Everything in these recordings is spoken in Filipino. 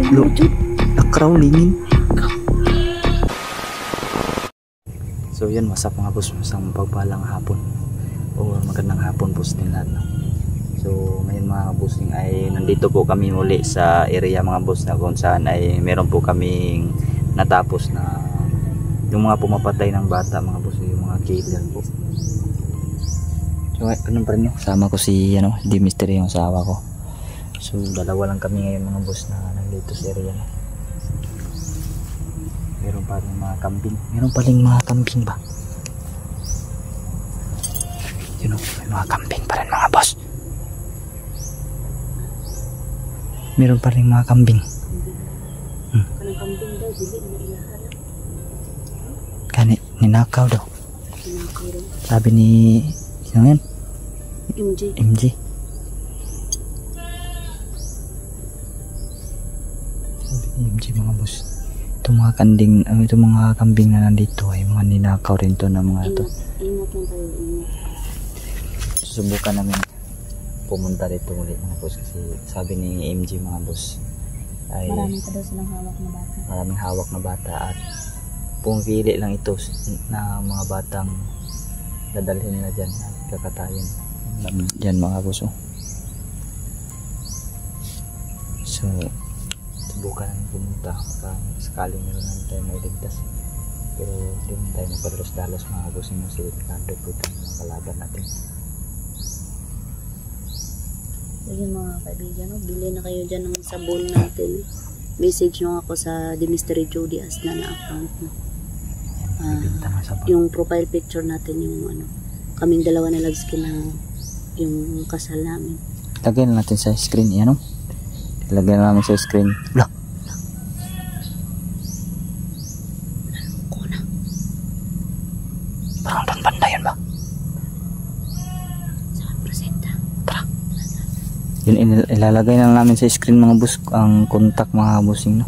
Nakrawlingin. So yun, what's up mga boss, isang pagpalang hapon o magandang hapon po sa lahat. So ngayon mga bossing ay nandito po kami muli sa area mga boss na kung saan ay meron po kaming natapos na yung mga pumapatay ng bata mga boss, yung mga killer po. So ganun pa rin yun, kasama ko si di mystery yung asawa ko. So dalawa lang kami ngayon mga boss na nandito sa area na. Meron pa rin mga kambing. Meron pa rin mga kambing ba? Yun o, may mga kambing pa rin mga boss. Meron pa rin mga kambing. Kanang kambing daw, dili na ilaharap. Kani, ninakaw daw. Sabi ni, sino yan? MJ. Sabi ni MJ mga boss. Itong mga kambing na nandito ay mga ninakaw rin to na mga ito. Ingat lang tayo, ingat. Susubukan namin pumunta dito ulit mga boss kasi sabi ni MJ mga boss ay Maraming pa daw silang hawak na bata. Maraming hawak na bata at pumili lang ito na mga batang dadalhin na dyan at kakatayin dyan mga boss. So subukan namin pumunta sakaling meron namin tayo mailigtas, pero hindi naman tayo magpadalos-dalos mga boss yung si Ricardo po itong mga kalaban natin. Ayun mga kaibigan, bili na kayo dyan ng sabon natin. Message nyo ako sa The Mystery Jody Asna na account. Yung profile picture natin, yung kaming dalawa na lagskin na yung kasal namin. Lagyan natin sa screen yan, lagyan namin sa screen. Wala. Ko na. Parang doon banda yan ba? Saan presenta? Tara. Yun, ilalagay na namin sa screen mga boss ang contact mga bossing,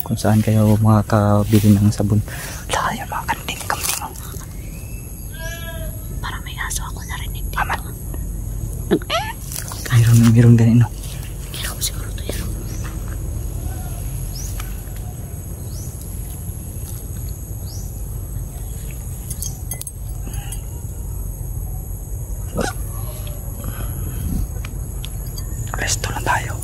kung saan kayo makakabili ng sabon. Wala yung mga kambing. Para may aso ako narinig dito. Aman. Mayroon ganito. Kaya ko siguro ito yan. Resto lang tayo.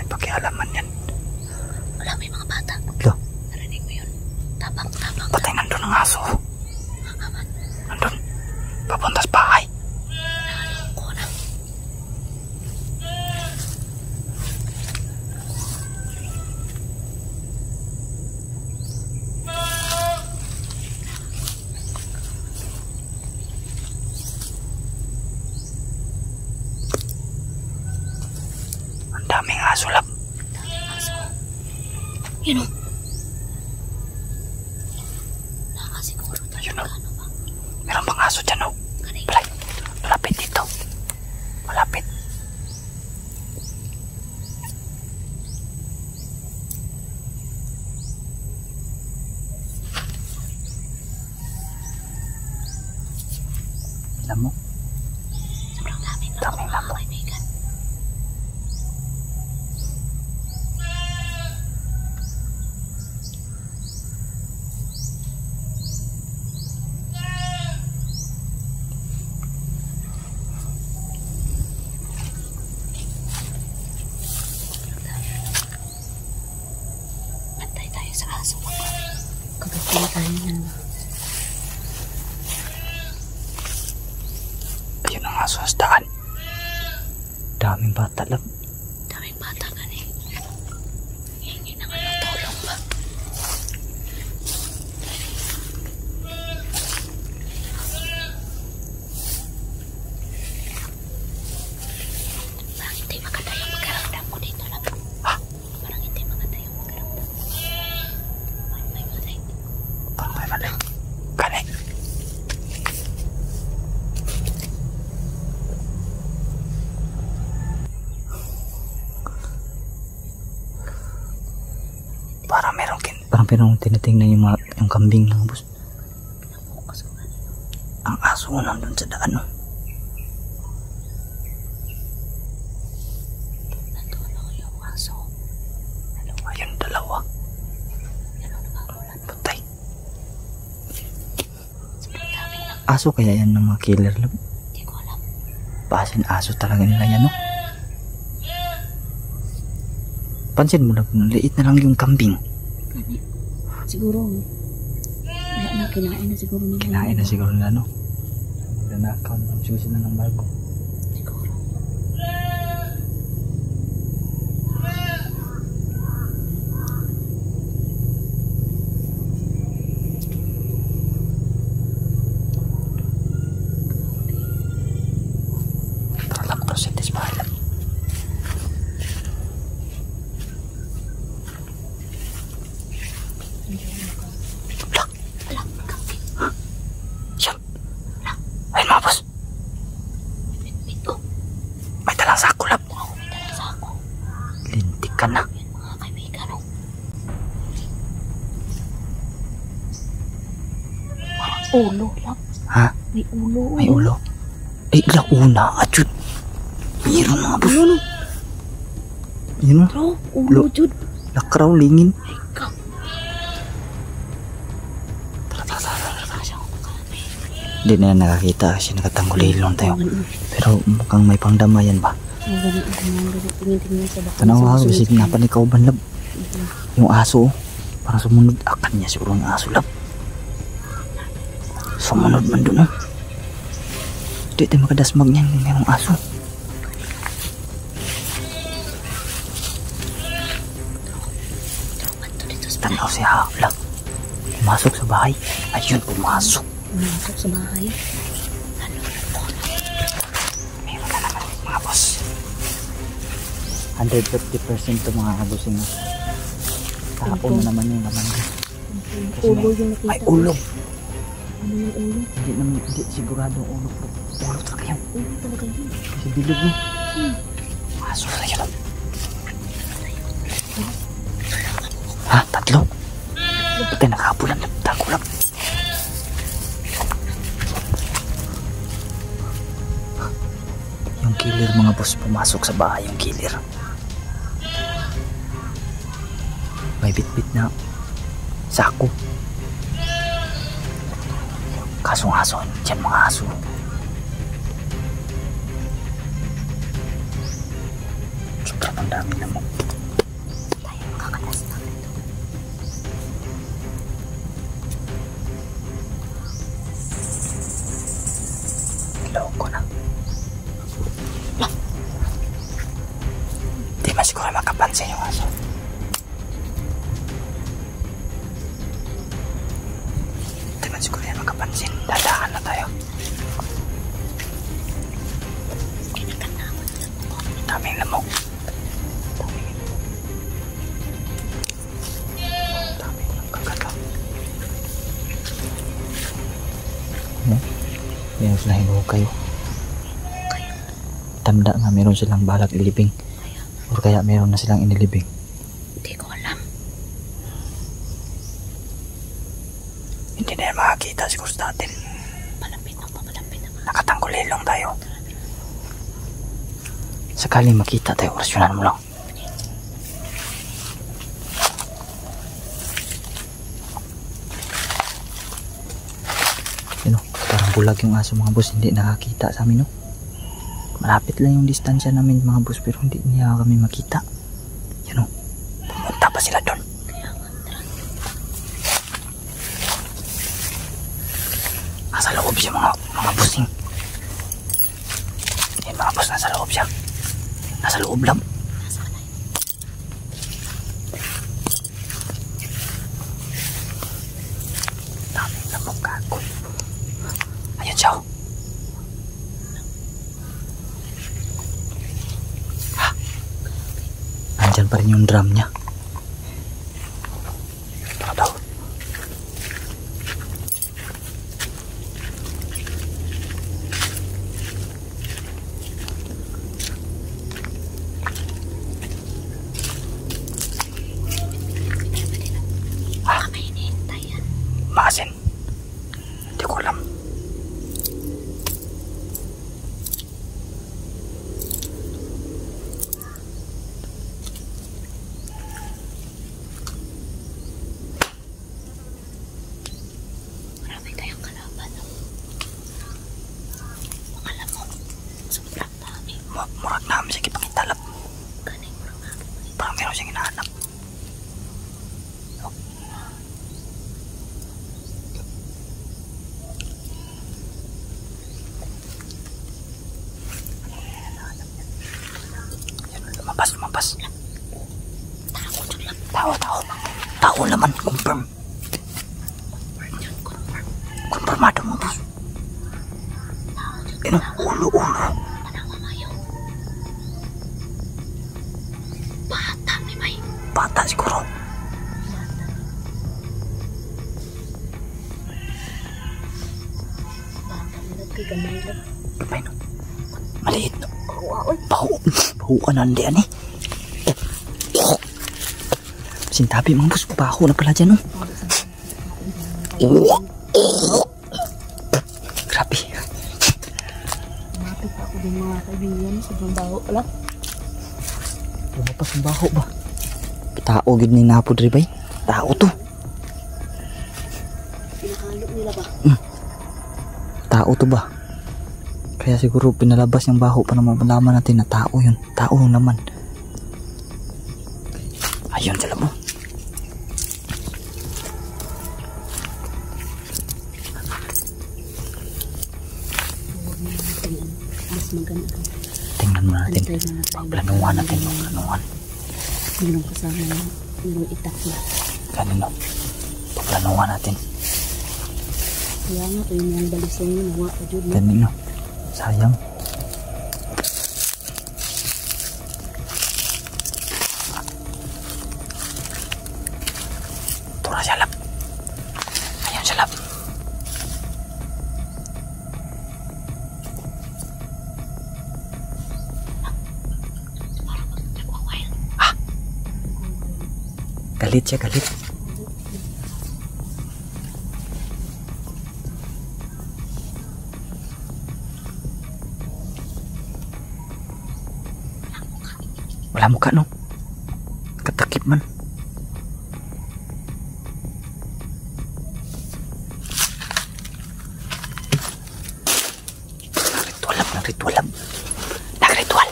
Pakialaman yan. Wala, may mga bata. Lo. Narinig mo yun? Tabang. Patay, nandun ang aso. Aman. Nandun. Papunta sa bahay. Nahalong ko na. Ang daming aso lang. Yun o. Nakasiguro talaga ba? Meron pang aso dyan Balay. Malapit dito. Malapit. Alam mo? Sobrang daming lamok. Kaibigan. Kapag tayo na. Ayun ang aso sa daan. Daming bata lang. Daming bata gani. Hingi naman ng tulong ba? pero tinitingnan yung kambing ng boss. Ang aso nandun sa daan, no? Yung aso. Ayun, dalawa. Patay. Aso kaya yan ng mga killer lab? Hindi ko alam. Pasin aso talaga nila yan, no? Pansin mo lang, liit na lang yung kambing. Siguro, wala na, kinain na siguro nila. Kinain na siguro nila, no? Nanakaw na siguro sila ng bago. Siguro. Tara, proceed this mahal. Ayun mga boss. Ito. May dalang sako lab. May dalang sako. Lintik ka na. Yan mga kaibigan. Oh. Parang ulo lang. Ha? May ulo. May ulo. Eh, launa. Achut. Mayroon mga boss. Ulo no. Yun o. Bro, ulo jud. Lakraw, lingin. Ay ka. Hindi na yan nakakita kasi nakatanggulilong tayo. Pero mukhang may pangdamayan ba? Tingin-tingin sa baka. Tanaw ha, bisig na panikaw ban lab. Yung aso, parang sumunod. Akan niya siguro ng aso lab. Sumunod man dun oh. Hindi tayo makadasmag niyan kung mayroong aso. Tanaw siya lang. Pumasok sa bahay. Ayun, pumasok. Pumasok sa bahay. Meron na naman mga boss. 150% to mga kabusing. Kahapon na naman yung laman. Ulo yung nakita. Ay, ulo. Ano yung ulo? Hindi naman, hindi sigurado ang ulo po. Ulo talaga yan. Ulo talaga yun. Kasi bilog mo. Aso na yun. Ha? Tatlo? Patay nakapulan. Takulap. Yung killer mga boss pumasok sa bahay yung killer. May bitbit na sako. Kasong aso. Diyan mga aso. Sobrang dami naman. Tayo makakalas na ito. Ilaw ko na. Di ba siguro makapansin yung aso? Di ba siguro yan makapansin? Dadaan na tayo. Daming lamok. Daming nagkagalaw. Ano? Meron sila hinukay. Tanda nga meron silang balak ilibing. O kaya meron na silang inilibing. Hindi ko alam. Hindi na yan makakita siguro sa atin. Palapit na pa, palapit na. Nakatanggulilong tayo. Sakaling makita tayo, orasyonan mo lang. Yun o, parang bulag yung aso mga boss, hindi nakakita sa amin no. Malapit lang yung distansya namin mga boss pero hindi niya kami makita. Yun o, pumunta pa sila doon. Nasa loob siya mga bossing. Yan mga boss, nasa loob siya. Nasa loob lang. Daming lamok kagoy. Ayun siya. Ha? Nandyan pa rin yung drum niya. Tara daw. lumabas. Tao naman, confirm. Confirmado mo, boss. Ano, ulo. Bata siguro. Gamay no. Maliit no. Baho ka na, andiyan eh. Sintabi mga boss, baho na pala dyan no. Grabe. Lumapit ako din mga kaibigan. Sobrang baho pala. Lumapas ang baho ba? Tao gid ni napod rin ba? Tao to. Pinahalo nila ba? Tao to ba? Kaya siguro pinalabas yung baho para malaman natin na tao yun. Tao naman. Ayun sila mo. Mas maganda. Tingnan mo natin. Planuhan natin yung planuhan. Mayroong kasama na mayroong itak na. Ganun. Planuhan natin. Kaya nga, yung mga balisong yun, nawa ka dyan. Ganun no. Sayang. Tura siya lap. Ayun siya lap. Galit siya, galit. Wala muka no. Katakip man. Nagritual.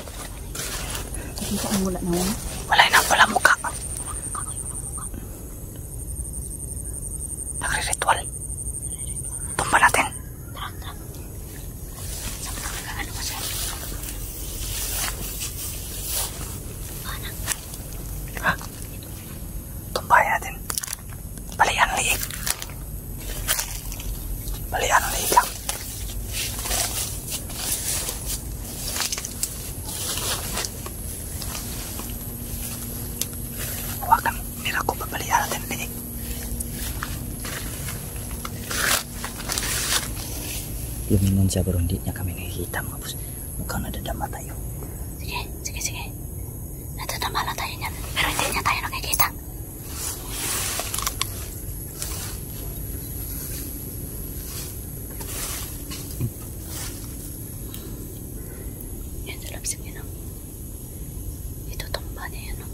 Nakita ang wala na wala. Wala muka. Nagre-ritual. Tumba natin. Ha? Tumbahin natin. Balian liig lang. Hawakan. Mira ko, babalian natin liig. Luminon siya pero hindi niya kami nakikita mga boss. Mukhang nadadama tayo. Sige. Nadadama lang tayo niyan. Pero hindi niya tayo nakikita. Yan sa labsik niya no. Ito tumba niya yan no.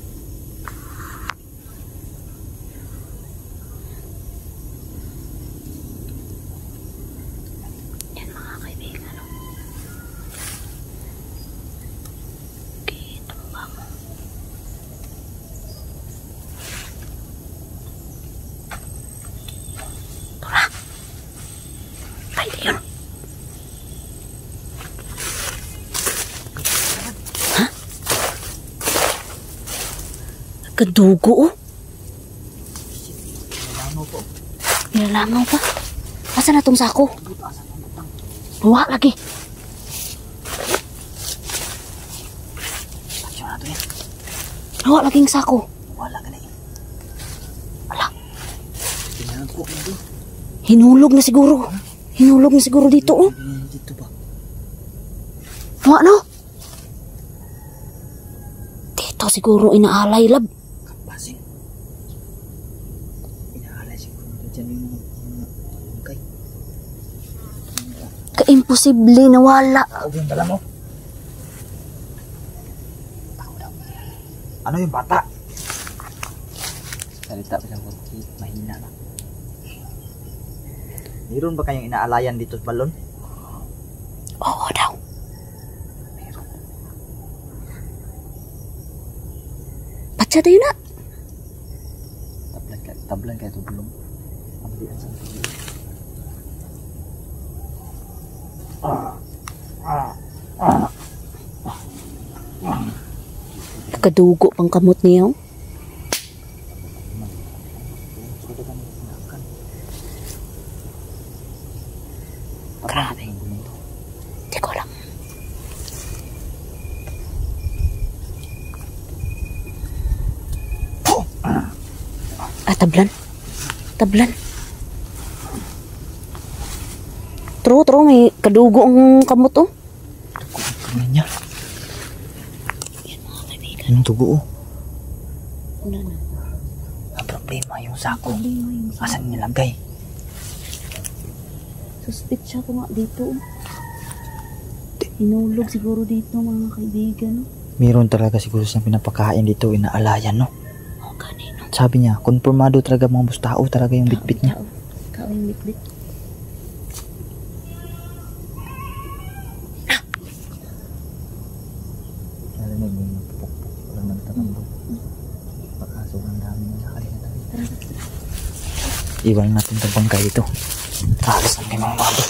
Yan mga kaibigan no. Tumba mo. Tura. Ay, di yun. Ha? Kadugo oh. Nilalangaw pa. Asa na tong sako? Luwa lagi. Luwa laging sako. Wala ka na eh. Ala. Tinago ka na. Hinulog na siguro. Hinulog na siguro dito oh. Dito ba? Luwa no? Dito siguro inaalay lab. Kapasing. Inaalay siguro dyan yung kay. Ka-imposible na wala. Tao yung dala mo. Tao daw. Ano yung bata? Salita pa lang mahina na. Meron ba kayong inaalayan dito sa balon? Oo daw. Meron. Patsa tayo na. Tablan kayo ito belum. Ambil sa Kadugo pang kamot niya. Oh. Grabe. Di ko alam. Tablan. Tablan. Tro, may kadugo ang kamot, oh. Ano niya? Yan mga kaibigan. Anong tugo, oh? Wala na. Ang problema yung sako. Problema yung sako. Asan nilagay? Suspect siya ko nga dito. Oh. Inulog siguro dito mga kaibigan. Oh. Meron talaga siguro siyang pinapakain dito, inaalayan, no? Oh, kanino? Sabi niya, konfirmado talaga mga bustao talaga yung bitbit niya. Tao yung bitbit. Narinig mo yung pupukpuk. Wala nang tarambog. Baka sobrang dami na nakalina tayo. Iwan natin itong bangkay dito. Kaalis natin mga bago.